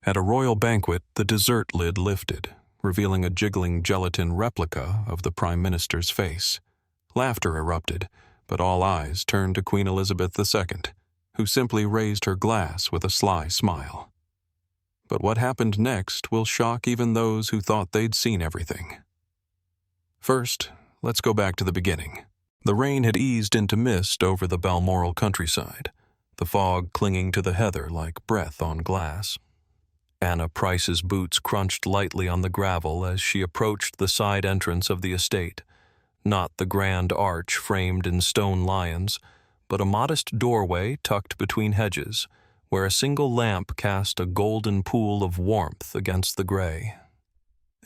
At a royal banquet, the dessert lid lifted, revealing a jiggling gelatin replica of the Prime Minister's face. Laughter erupted, but all eyes turned to Queen Elizabeth II, who simply raised her glass with a sly smile. But what happened next will shock even those who thought they'd seen everything. First, let's go back to the beginning. The rain had eased into mist over the Balmoral countryside, the fog clinging to the heather like breath on glass. Anna Price's boots crunched lightly on the gravel as she approached the side entrance of the estate, not the grand arch framed in stone lions, but a modest doorway tucked between hedges, where a single lamp cast a golden pool of warmth against the gray.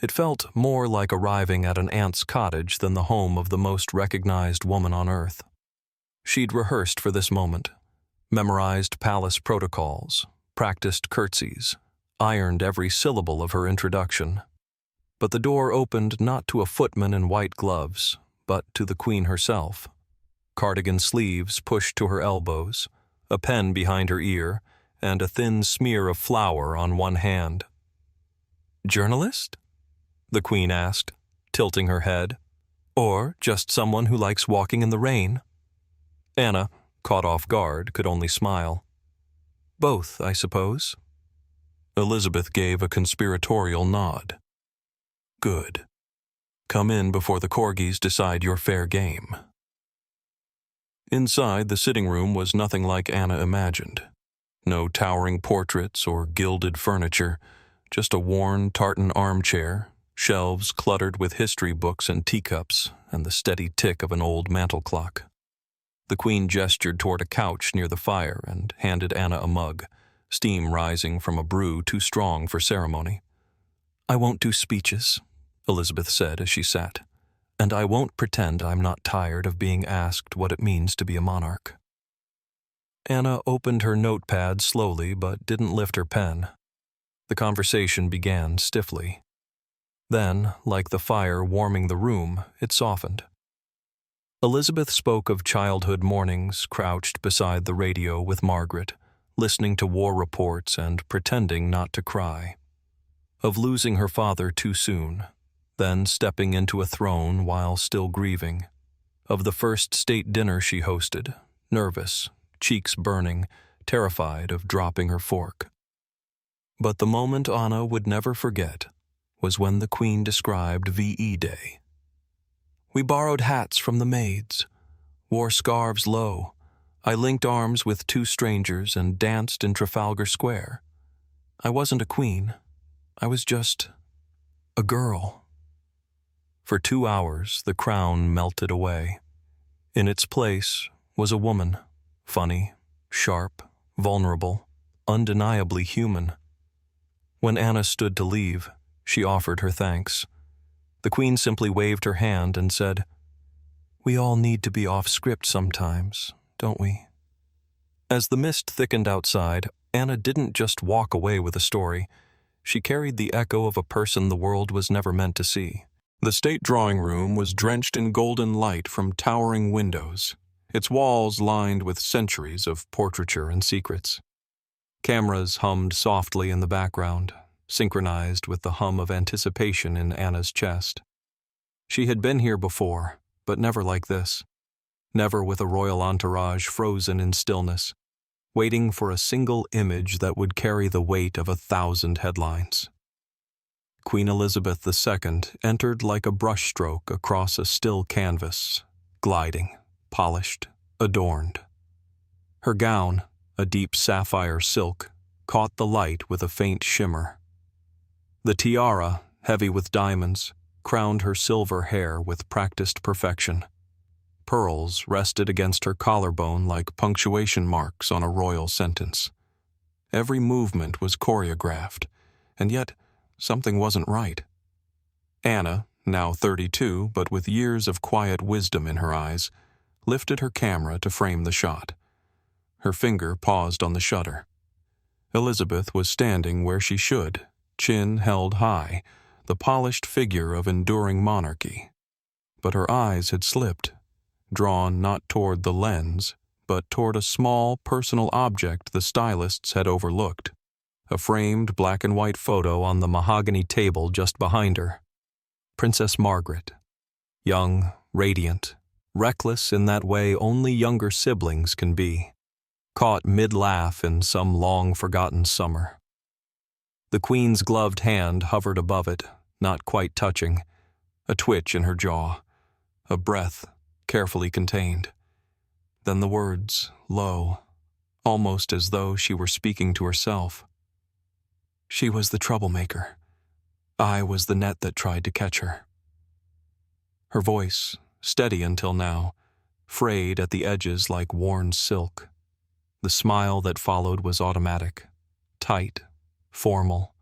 It felt more like arriving at an aunt's cottage than the home of the most recognized woman on earth. She'd rehearsed for this moment, memorized palace protocols, practiced curtsies, ironed every syllable of her introduction. But the door opened not to a footman in white gloves, but to the Queen herself. Cardigan sleeves pushed to her elbows, a pen behind her ear, and a thin smear of flour on one hand. "Journalist?" the Queen asked, tilting her head. "Or just someone who likes walking in the rain?" Anna, caught off guard, could only smile. "Both, I suppose." Elizabeth gave a conspiratorial nod. "Good. Come in before the corgis decide your fair game." Inside, the sitting room was nothing like Anna imagined. No towering portraits or gilded furniture, just a worn tartan armchair, shelves cluttered with history books and teacups, and the steady tick of an old mantel clock. The Queen gestured toward a couch near the fire and handed Anna a mug, steam rising from a brew too strong for ceremony. "I won't do speeches," Elizabeth said as she sat, "and I won't pretend I'm not tired of being asked what it means to be a monarch." Anna opened her notepad slowly but didn't lift her pen. The conversation began stiffly. Then, like the fire warming the room, it softened. Elizabeth spoke of childhood mornings crouched beside the radio with Margaret, listening to war reports and pretending not to cry. Of losing her father too soon, then stepping into a throne while still grieving. Of the first state dinner she hosted, nervous, cheeks burning, terrified of dropping her fork. But the moment Anna would never forget was when the Queen described VE Day. "We borrowed hats from the maids, wore scarves low. I linked arms with two strangers and danced in Trafalgar Square. I wasn't a queen. I was just a girl." For 2 hours, the crown melted away. In its place was a woman, funny, sharp, vulnerable, undeniably human. When Anna stood to leave, she offered her thanks. The Queen simply waved her hand and said, "We all need to be off script sometimes, don't we?" As the mist thickened outside, Anna didn't just walk away with a story. She carried the echo of a person the world was never meant to see. The state drawing room was drenched in golden light from towering windows, its walls lined with centuries of portraiture and secrets. Cameras hummed softly in the background, synchronized with the hum of anticipation in Anna's chest. She had been here before, but never like this. Never with a royal entourage frozen in stillness, waiting for a single image that would carry the weight of 1,000 headlines. Queen Elizabeth II entered like a brushstroke across a still canvas, gliding, polished, adorned. Her gown, a deep sapphire silk, caught the light with a faint shimmer. The tiara, heavy with diamonds, crowned her silver hair with practiced perfection. Pearls rested against her collarbone like punctuation marks on a royal sentence. Every movement was choreographed, and yet something wasn't right. Anna, now 32 but with years of quiet wisdom in her eyes, lifted her camera to frame the shot. Her finger paused on the shutter. Elizabeth was standing where she should, chin held high, the polished figure of enduring monarchy. But her eyes had slipped, drawn not toward the lens, but toward a small, personal object the stylists had overlooked, a framed black-and-white photo on the mahogany table just behind her. Princess Margaret. Young, radiant, reckless in that way only younger siblings can be, caught mid-laugh in some long-forgotten summer. The Queen's gloved hand hovered above it, not quite touching, a twitch in her jaw, a breath carefully contained. Then the words, low, almost as though she were speaking to herself. She was the troublemaker. I was the net that tried to catch her. Her voice, steady until now, frayed at the edges like worn silk. The smile that followed was automatic, tight, formal,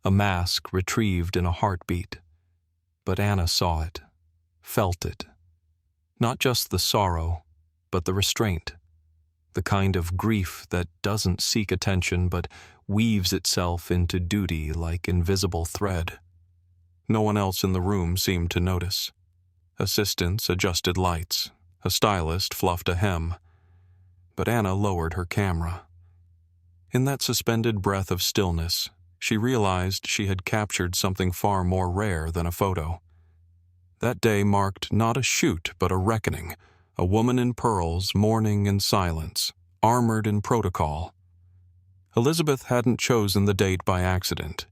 a mask retrieved in a heartbeat. But Anna saw it, felt it. Not just the sorrow, but the restraint. The kind of grief that doesn't seek attention but weaves itself into duty like invisible thread. No one else in the room seemed to notice. Assistants adjusted lights. A stylist fluffed a hem. But Anna lowered her camera. In that suspended breath of stillness, she realized she had captured something far more rare than a photo. That day marked not a shoot but a reckoning, a woman in pearls mourning in silence, armored in protocol. Elizabeth hadn't chosen the date by accident.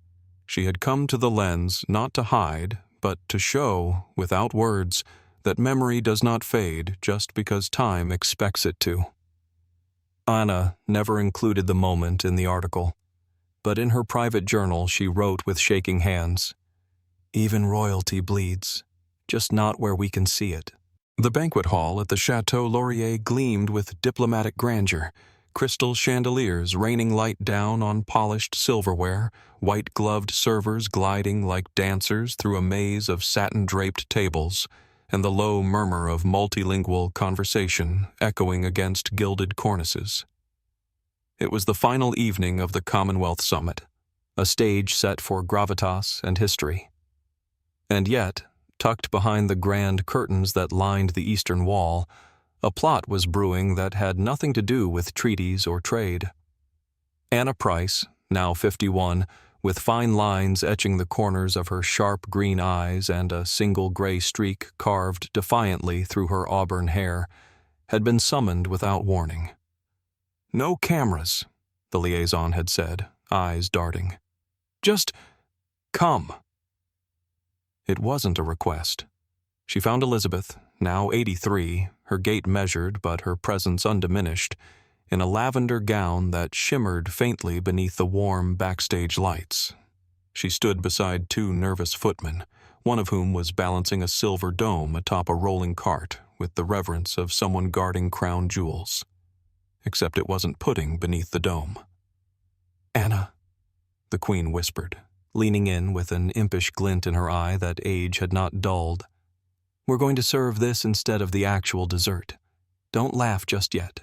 She had come to the lens not to hide, but to show, without words, that memory does not fade just because time expects it to. Anna never included the moment in the article, but in her private journal she wrote with shaking hands, "Even royalty bleeds, just not where we can see it." The banquet hall at the Chateau Laurier gleamed with diplomatic grandeur, crystal chandeliers raining light down on polished silverware, white-gloved servers gliding like dancers through a maze of satin-draped tables, and the low murmur of multilingual conversation echoing against gilded cornices. It was the final evening of the Commonwealth Summit, a stage set for gravitas and history. And yet, tucked behind the grand curtains that lined the eastern wall, a plot was brewing that had nothing to do with treaties or trade. Anna Price, now 51, with fine lines etching the corners of her sharp green eyes and a single gray streak carved defiantly through her auburn hair, had been summoned without warning. "No cameras," the liaison had said, eyes darting. "Just come." It wasn't a request. She found Elizabeth, now 83, her gait measured but her presence undiminished, in a lavender gown that shimmered faintly beneath the warm backstage lights. She stood beside two nervous footmen, one of whom was balancing a silver dome atop a rolling cart with the reverence of someone guarding crown jewels. Except it wasn't pudding beneath the dome. "Anna," the Queen whispered, leaning in with an impish glint in her eye that age had not dulled. "We're going to serve this instead of the actual dessert. Don't laugh just yet.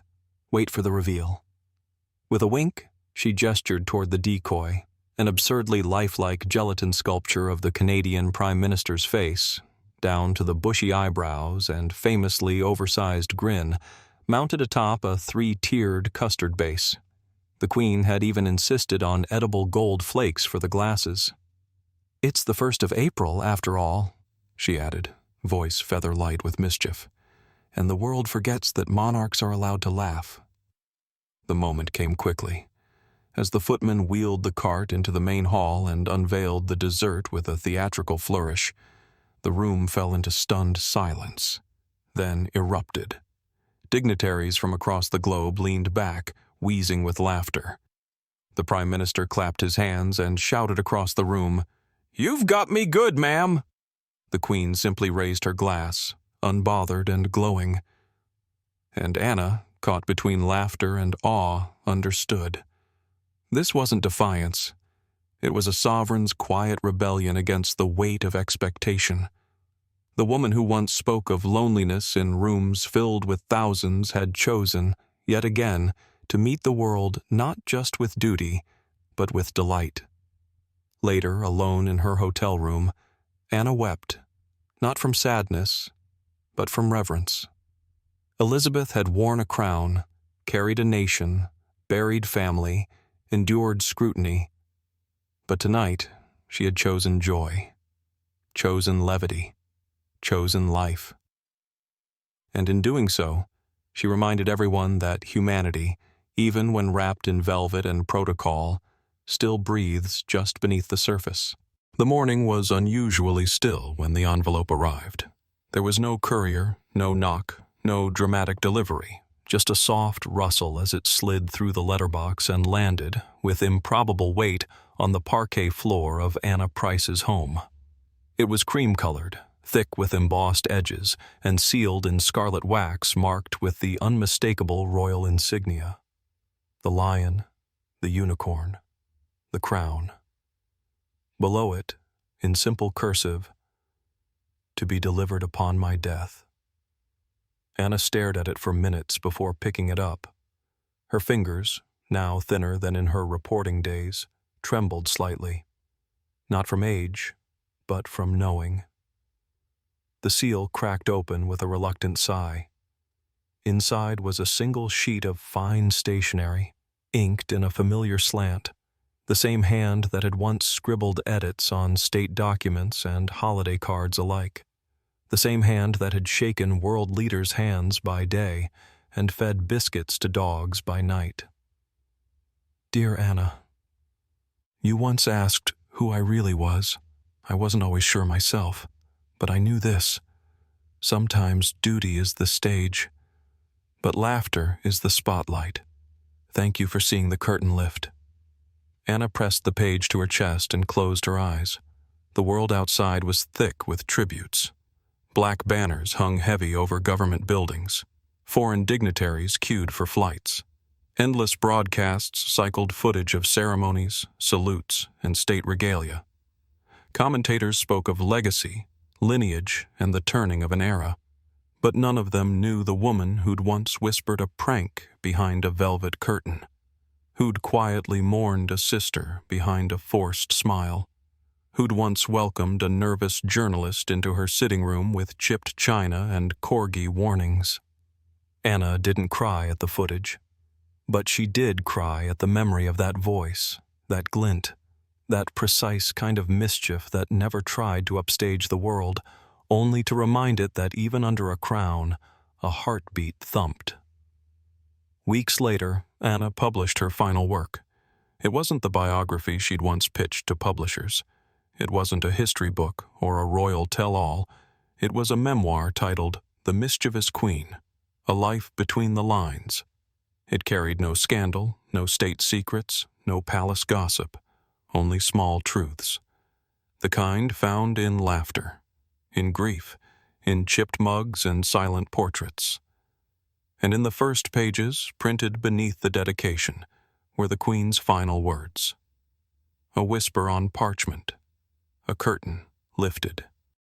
Wait for the reveal." With a wink, she gestured toward the decoy, an absurdly lifelike gelatin sculpture of the Canadian Prime Minister's face, down to the bushy eyebrows and famously oversized grin, mounted atop a 3-tiered custard base. The Queen had even insisted on edible gold flakes for the glasses. "It's the 1st of April, after all," she added, voice feather-light with mischief, "and the world forgets that monarchs are allowed to laugh." The moment came quickly. As the footman wheeled the cart into the main hall and unveiled the dessert with a theatrical flourish, the room fell into stunned silence, then erupted. Dignitaries from across the globe leaned back, wheezing with laughter. The Prime Minister clapped his hands and shouted across the room, "You've got me good, ma'am!" The Queen simply raised her glass, unbothered and glowing. And Anna, caught between laughter and awe, understood. This wasn't defiance. It was a sovereign's quiet rebellion against the weight of expectation. The woman who once spoke of loneliness in rooms filled with thousands had chosen, yet again, to meet the world not just with duty, but with delight. Later, alone in her hotel room, Anna wept, not from sadness, but from reverence. Elizabeth had worn a crown, carried a nation, buried family, endured scrutiny, But tonight, she had chosen joy, chosen levity, chosen life. And in doing so, she reminded everyone that humanity, even when wrapped in velvet and protocol, still breathes just beneath the surface. The morning was unusually still when the envelope arrived. There was no courier, no knock, no dramatic delivery, just a soft rustle as it slid through the letterbox and landed, with improbable weight, on the parquet floor of Anna Price's home. It was cream-colored, thick with embossed edges, and sealed in scarlet wax marked with the unmistakable royal insignia: the lion, the unicorn, the crown. Below it, in simple cursive, "To be delivered upon my death." Anna stared at it for minutes before picking it up. Her fingers, now thinner than in her reporting days, trembled slightly, not from age, but from knowing. The seal cracked open with a reluctant sigh. Inside was a single sheet of fine stationery, inked in a familiar slant, the same hand that had once scribbled edits on state documents and holiday cards alike, the same hand that had shaken world leaders' hands by day and fed biscuits to dogs by night. "Dear Anna, you once asked who I really was. I wasn't always sure myself, but I knew this. Sometimes duty is the stage, but laughter is the spotlight. Thank you for seeing the curtain lift." Anna pressed the page to her chest and closed her eyes. The world outside was thick with tributes. Black banners hung heavy over government buildings. Foreign dignitaries queued for flights. Endless broadcasts cycled footage of ceremonies, salutes, and state regalia. Commentators spoke of legacy, lineage, and the turning of an era. But none of them knew the woman who'd once whispered a prank behind a velvet curtain, who'd quietly mourned a sister behind a forced smile, who'd once welcomed a nervous journalist into her sitting room with chipped china and corgi warnings. Anna didn't cry at the footage, but she did cry at the memory of that voice, that glint, that precise kind of mischief that never tried to upstage the world, only to remind it that even under a crown, a heartbeat thumped. Weeks later, Anna published her final work. It wasn't the biography she'd once pitched to publishers. It wasn't a history book or a royal tell-all. It was a memoir titled The Mischievous Queen, A Life Between the Lines. It carried no scandal, no state secrets, no palace gossip, only small truths. The kind found in laughter, in grief, in chipped mugs and silent portraits. And in the first pages, printed beneath the dedication, were the Queen's final words. A whisper on parchment, a curtain lifted.